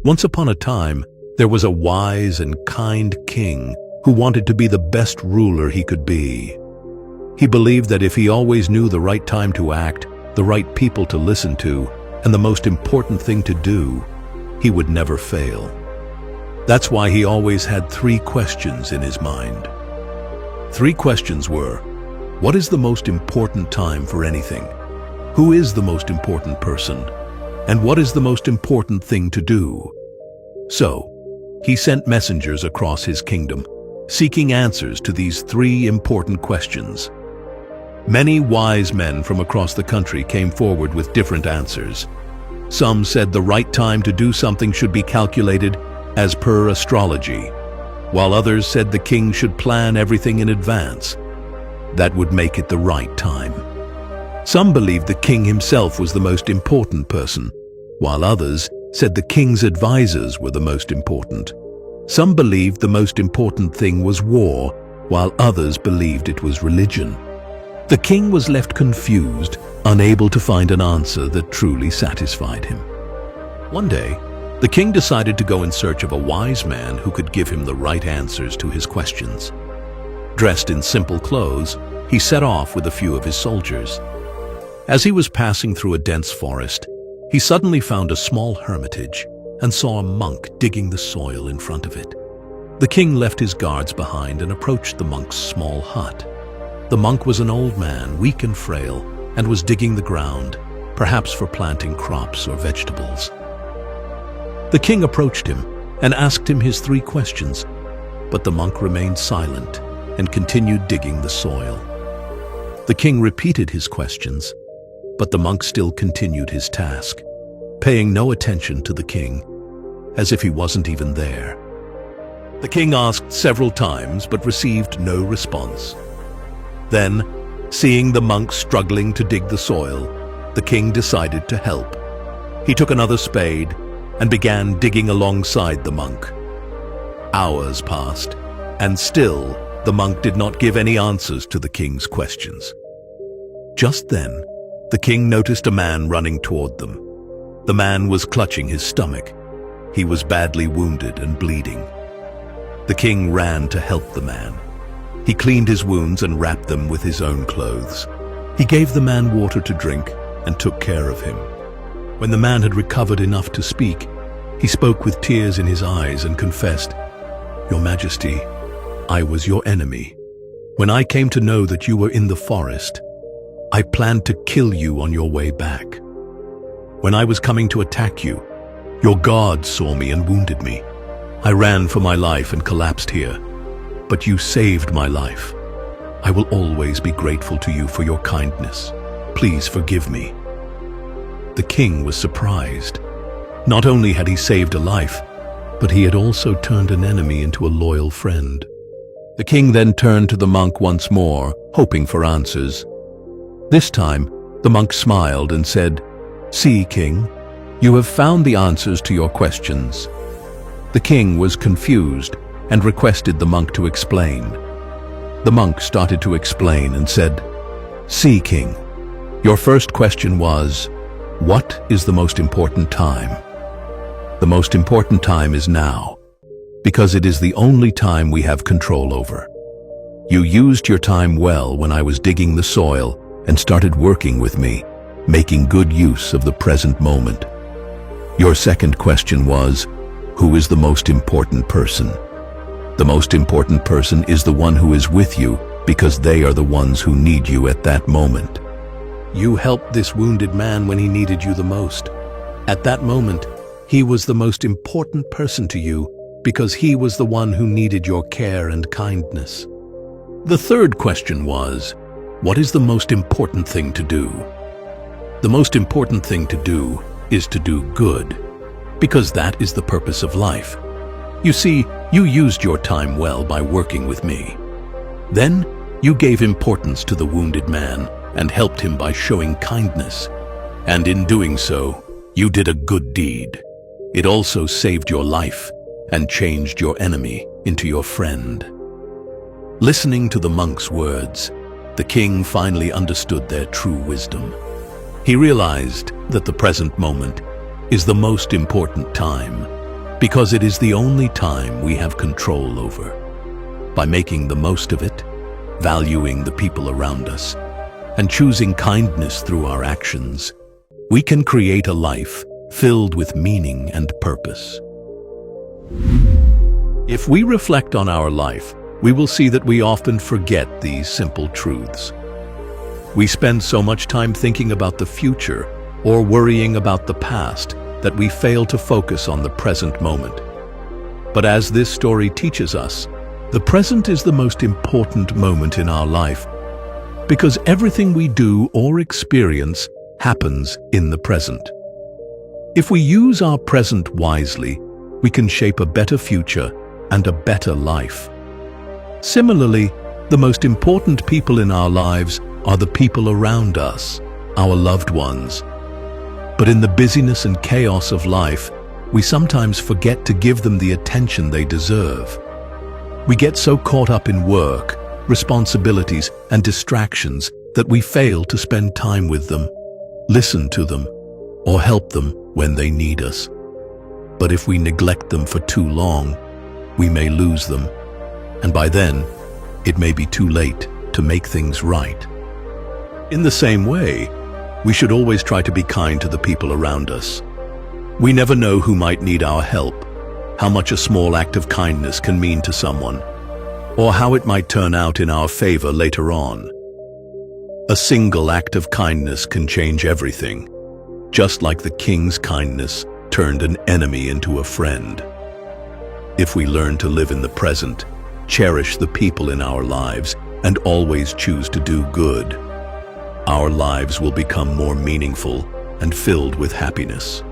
Once upon a time, there was a wise and kind king who wanted to be the best ruler he could be. He believed that if he always knew the right time to act, the right people to listen to, and the most important thing to do, he would never fail. That's why he always had 3 questions in his mind. 3 questions were: what is the most important time for anything? Who is the most important person? And what is the most important thing to do? So, he sent messengers across his kingdom, seeking answers to these 3 important questions. Many wise men from across the country came forward with different answers. Some said the right time to do something should be calculated as per astrology, while others said the king should plan everything in advance. That would make it the right time. Some believed the king himself was the most important person, while others said the king's advisors were the most important. Some believed the most important thing was war, while others believed it was religion. The king was left confused, unable to find an answer that truly satisfied him. One day, the king decided to go in search of a wise man who could give him the right answers to his questions. Dressed in simple clothes, he set off with a few of his soldiers. As he was passing through a dense forest, he suddenly found a small hermitage and saw a monk digging the soil in front of it. The king left his guards behind and approached the monk's small hut. The monk was an old man, weak and frail, and was digging the ground, perhaps for planting crops or vegetables. The king approached him and asked him his 3 questions, but the monk remained silent and continued digging the soil. The king repeated his questions, but the monk still continued his task, paying no attention to the king, as if he wasn't even there. The king asked several times but received no response. Then, seeing the monk struggling to dig the soil, the king decided to help. He took another spade and began digging alongside the monk. Hours passed, and still the monk did not give any answers to the king's questions. Just then, the king noticed a man running toward them. The man was clutching his stomach. He was badly wounded and bleeding. The king ran to help the man. He cleaned his wounds and wrapped them with his own clothes. He gave the man water to drink and took care of him. When the man had recovered enough to speak, he spoke with tears in his eyes and confessed, "Your Majesty, I was your enemy. When I came to know that you were in the forest, I planned to kill you on your way back. When I was coming to attack you, your guards saw me and wounded me. I ran for my life and collapsed here, but you saved my life. I will always be grateful to you for your kindness. Please forgive me." The king was surprised. Not only had he saved a life, but he had also turned an enemy into a loyal friend. The king then turned to the monk once more, hoping for answers. This time, the monk smiled and said, "See, King, you have found the answers to your questions." The king was confused and requested the monk to explain. The monk started to explain and said, "See, King, your first question was, what is the most important time? The most important time is now, because it is the only time we have control over. You used your time well when I was digging the soil and started working with me, making good use of the present moment. Your second question was, who is the most important person? The most important person is the one who is with you, because they are the ones who need you at that moment. You helped this wounded man when he needed you the most. At that moment, he was the most important person to you because he was the one who needed your care and kindness. The third question was, what is the most important thing to do? The most important thing to do is to do good, because that is the purpose of life. You see, you used your time well by working with me. Then, you gave importance to the wounded man and helped him by showing kindness. And in doing so, you did a good deed. It also saved your life and changed your enemy into your friend. Listening to the monk's words, the king finally understood their true wisdom. He realized that the present moment is the most important time, because it is the only time we have control over. By making the most of it, valuing the people around us, and choosing kindness through our actions, we can create a life filled with meaning and purpose. If we reflect on our life, we will see that we often forget these simple truths. We spend so much time thinking about the future or worrying about the past that we fail to focus on the present moment. But as this story teaches us, the present is the most important moment in our life because everything we do or experience happens in the present. If we use our present wisely, we can shape a better future and a better life. Similarly, the most important people in our lives are the people around us, our loved ones. But in the busyness and chaos of life, we sometimes forget to give them the attention they deserve. We get so caught up in work, responsibilities, and distractions that we fail to spend time with them, listen to them, or help them when they need us. But if we neglect them for too long, we may lose them, and by then, it may be too late to make things right. In the same way, we should always try to be kind to the people around us. We never know who might need our help, how much a small act of kindness can mean to someone, or how it might turn out in our favor later on. A single act of kindness can change everything, just like the king's kindness turned an enemy into a friend. If we learn to live in the present, cherish the people in our lives, and always choose to do good, our lives will become more meaningful and filled with happiness.